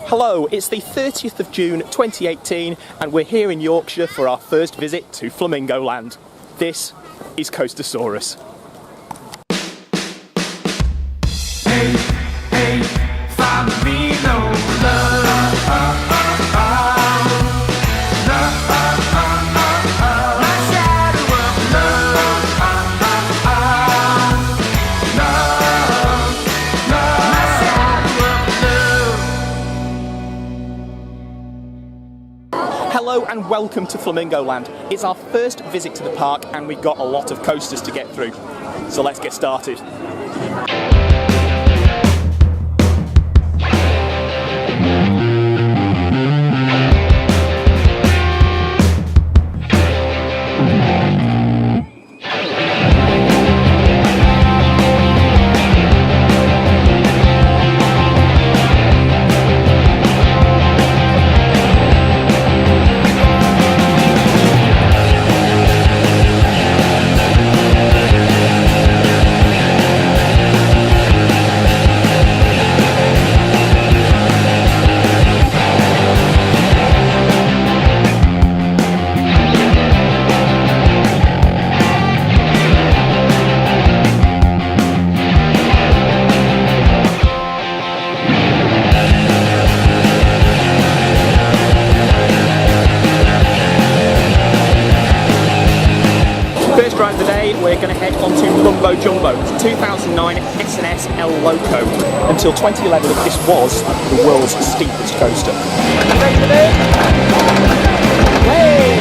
Hello, it's the 30th of June 2018 and we're here in Yorkshire for our first visit to Flamingo Land. This is Coastersaurus. Hey, hey, follow me, no love. Hello and welcome to Flamingo Land. It's our first visit to the park and we've got a lot of coasters to get through. So let's get started. First ride of the day, we're going to head on to Mumbo Jumbo. It's 2009 S&S El Loco. Until 2011, this was the world's steepest coaster. Ready for this? Hey!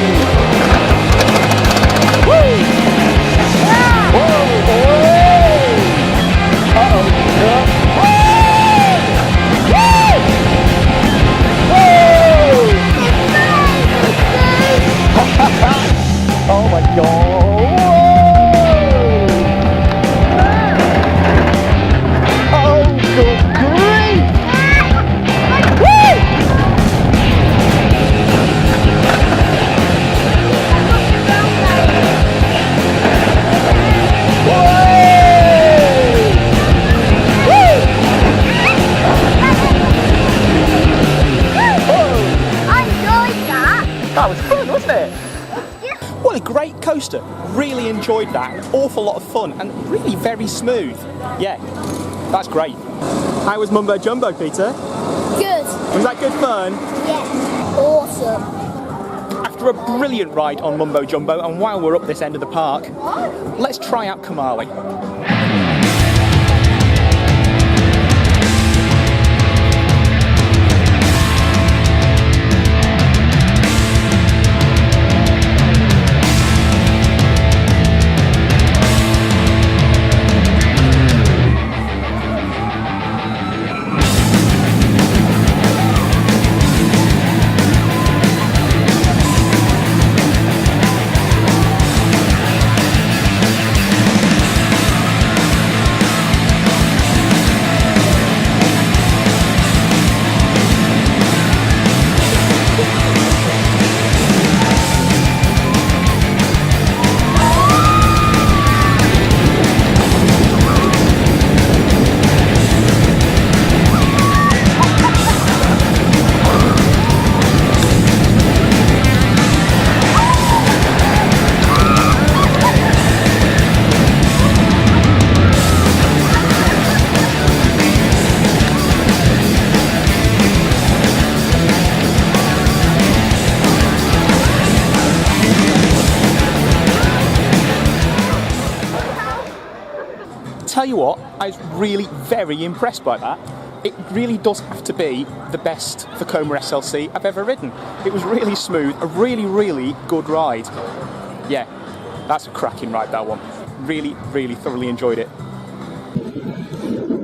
Woo! Yeah! Whoa! Whoa! Uh-oh. Whoa! Oh my god! That was fun, wasn't it? What a great coaster. Really enjoyed that. An awful lot of fun and really very smooth. Yeah, that's great. How was Mumbo Jumbo, Peter? Good. Was that good fun? Yes. Awesome. After a brilliant ride on Mumbo Jumbo and while we're up this end of the park, let's try out Kumali. Tell you what, I was really very impressed by that. It really does have to be the best Vekoma SLC I've ever ridden. It was really smooth, a really good ride. Yeah, that's a cracking ride, that one. Really thoroughly enjoyed it.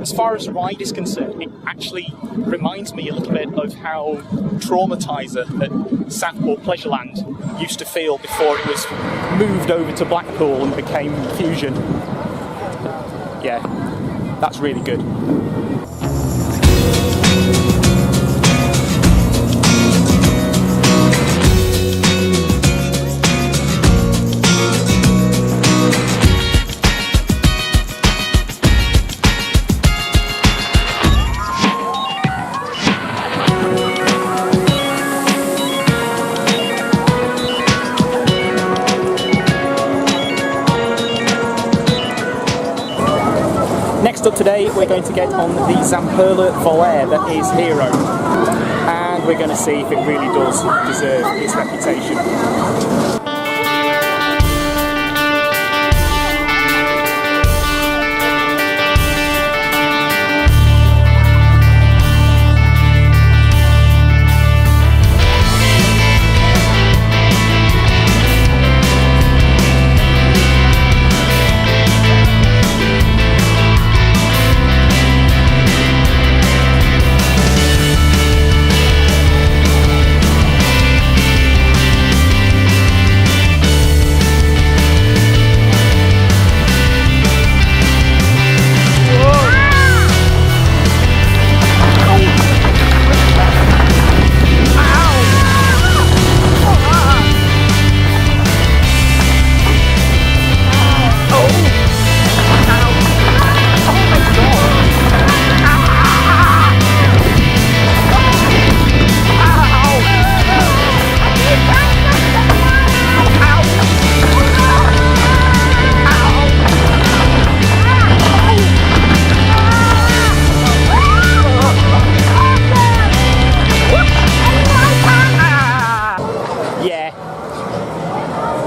As far as ride is concerned, it actually reminds me a little bit of how Traumatizer at Southport Pleasureland used to feel before it was moved over to Blackpool and became Fusion. Yeah, that's really good. Next up today, we're going to get on the Zamperla Volair that is Hero. And we're going to see if it really does deserve its reputation.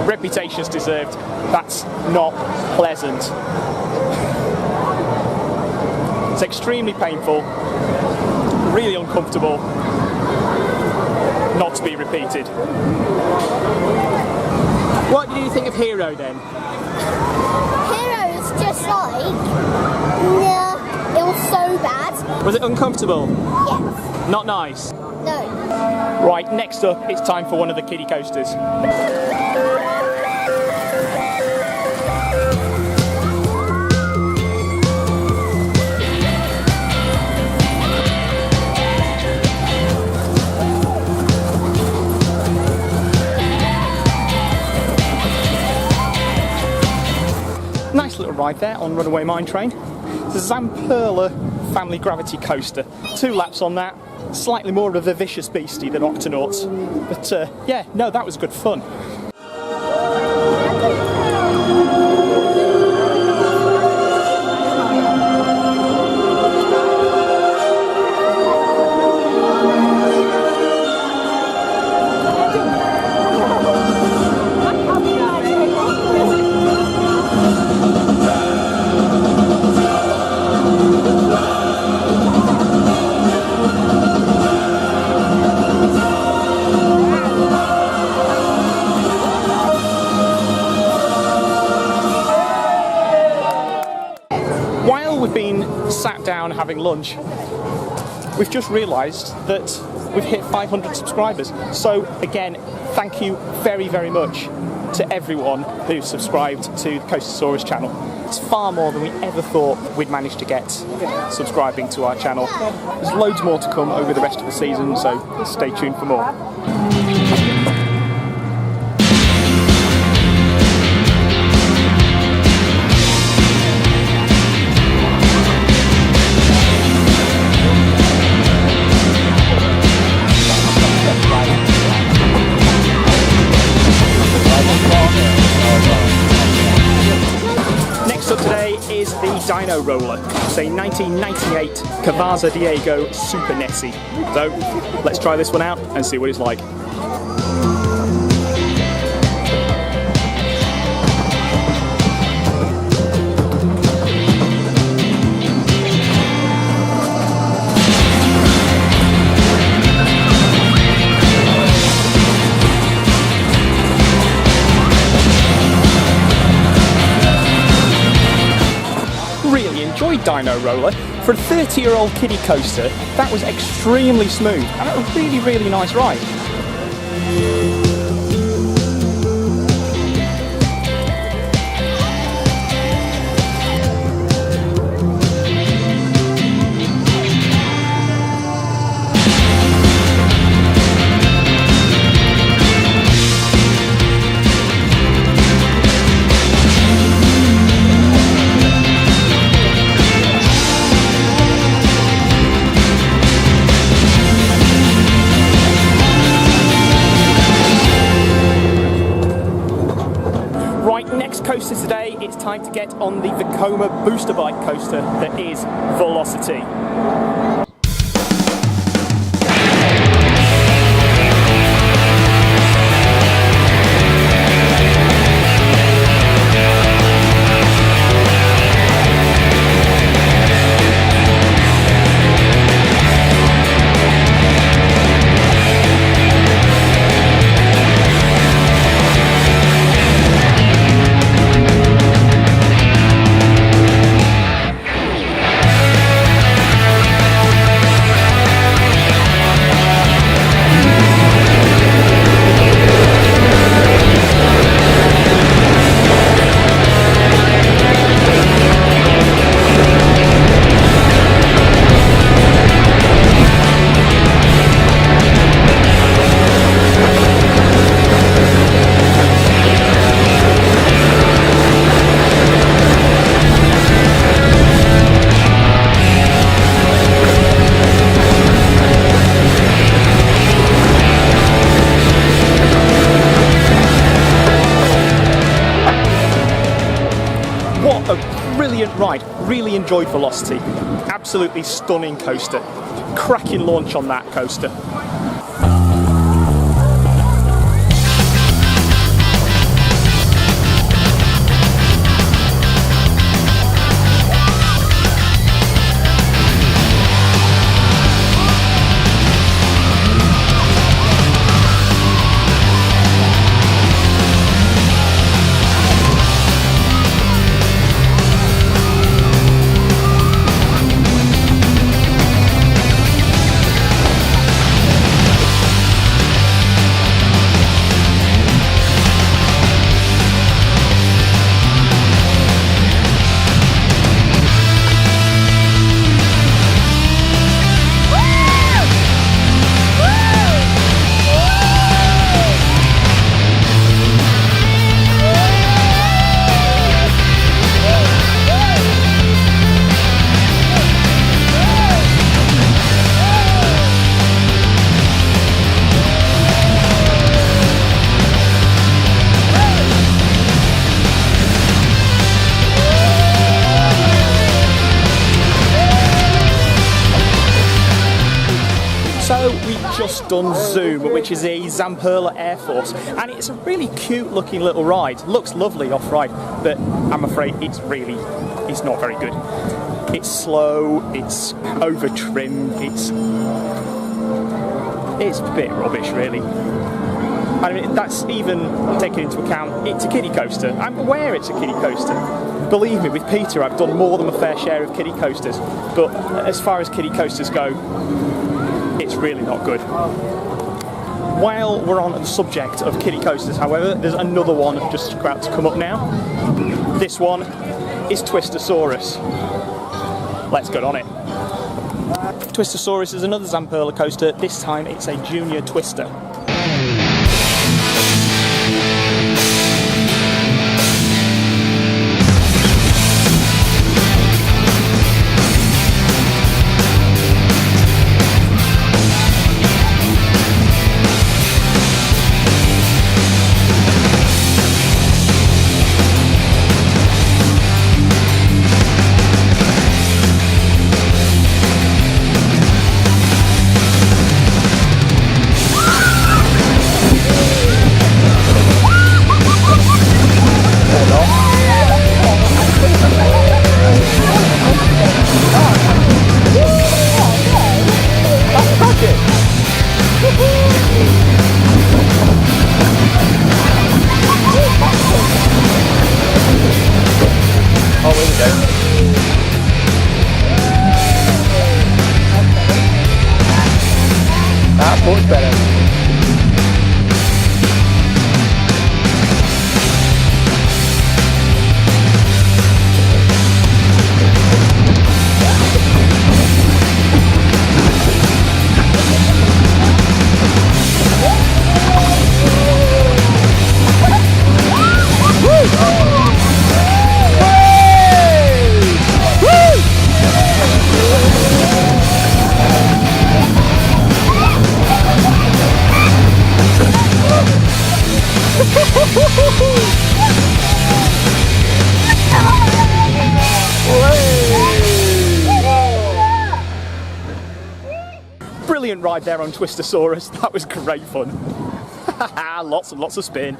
Reputation's deserved. That's not pleasant. It's extremely painful, really uncomfortable, not to be repeated. What did you think of Hero then? Hero is just like, nah, it was so bad. Was it uncomfortable? Yes. Not nice? No. Right, next up, it's time for one of the kiddie coasters. Nice little ride there on Runaway Mine Train. It's a Zamperla family gravity coaster. 2 laps on that. Slightly more of a vicious beastie than Octonauts. But yeah, no, that was good fun. We've been sat down having lunch, we've just realised that we've hit 500 subscribers. So again, thank you very, very much to everyone who subscribed to the Coastersaurus channel. It's far more than we ever thought we'd manage to get subscribing to our channel. There's loads more to come over the rest of the season, so stay tuned for more. Is the Dino Roller. It's a 1998 Cavaza Diego Super Nessie. So let's try this one out and see what it's like. Enjoyed Dino Roller. For a 30-year-old kiddie coaster, that was extremely smooth and a really, really nice ride. time to get on the Vekoma booster bike coaster that is Velocity. Ride, really enjoyed Velocity. Absolutely stunning coaster. Cracking launch on that coaster. So we've just done Zoom, which is a Zamperla Air Force, and it's a really cute looking little ride. Looks lovely off-ride, but I'm afraid it's not very good. It's slow, it's over-trimmed, it's a bit rubbish really. I mean, that's even taken into account, it's a kiddie coaster. I'm aware it's a kiddie coaster. Believe me, with Peter I've done more than my fair share of kiddie coasters, but as far as kiddie coasters go, it's really not good. While we're on the subject of kiddie coasters, however, there's another one just about to come up now. This one is Coastersaurus. Let's get on it. Coastersaurus is another Zamperla coaster. This time it's a junior twister. Much better. ride there on Coastersaurus. That was great fun. Lots and lots of spin.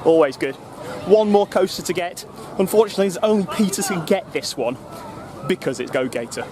Always good. One more coaster to get. Unfortunately, there's only Peter who can get this one because it's Go Gator.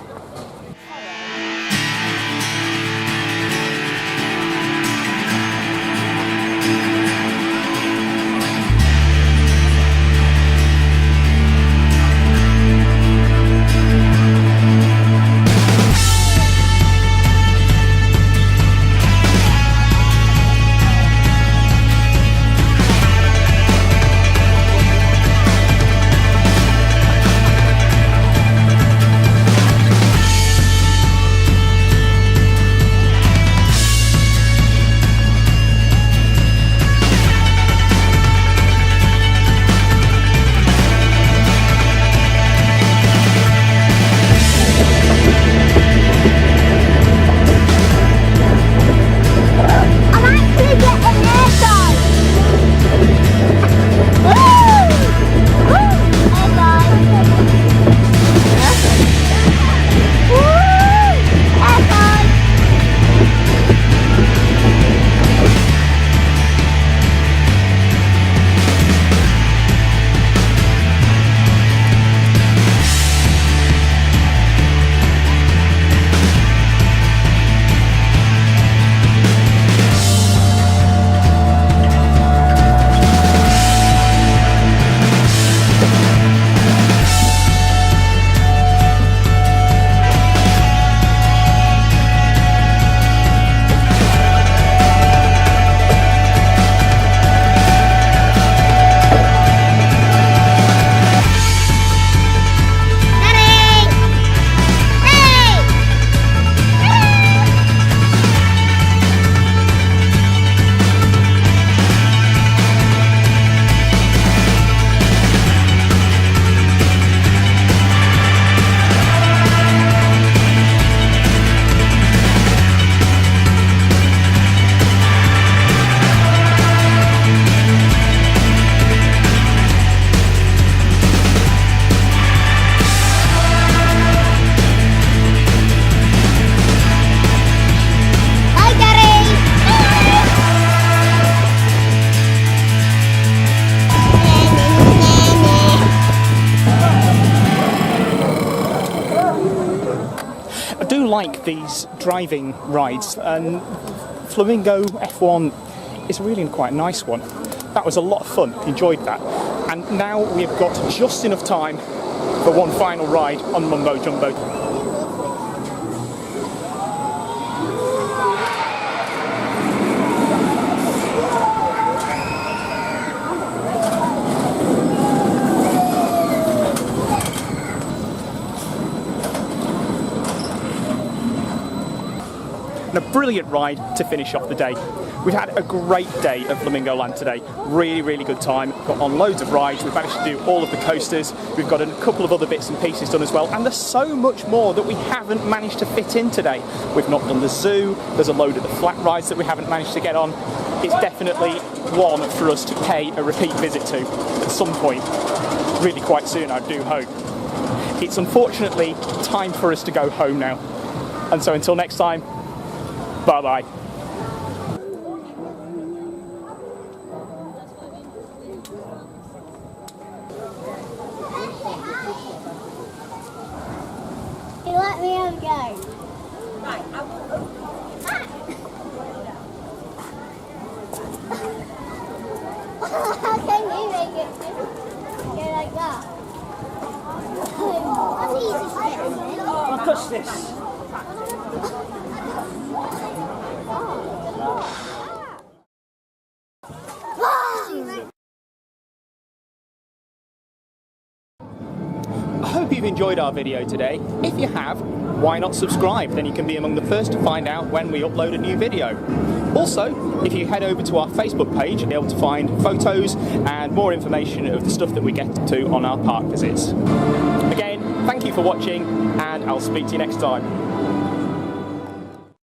Like these driving rides, and Flamingo F1 is really quite a nice one. That was a lot of fun, enjoyed that. And now we've got just enough time for one final ride on Mumbo Jumbo. And a brilliant ride to finish off the day. We've had a great day at Flamingo Land today. Really, really good time. Got on loads of rides. We've managed to do all of the coasters. We've got a couple of other bits and pieces done as well. And there's so much more that we haven't managed to fit in today. We've not done the zoo. There's a load of the flat rides that we haven't managed to get on. It's definitely one for us to pay a repeat visit to at some point. Really quite soon, I do hope. It's unfortunately time for us to go home now. And so until next time, bye-bye. Let me have a go. Right, I will. How can you make it go like that? That's easy to get, isn't it? I'll push this. I hope you've enjoyed our video today. If you have, why not subscribe? Then you can be among the first to find out when we upload a new video. Also, if you head over to our Facebook page, you'll be able to find photos and more information of the stuff that we get to on our park visits. Again, thank you for watching, and I'll speak to you next time.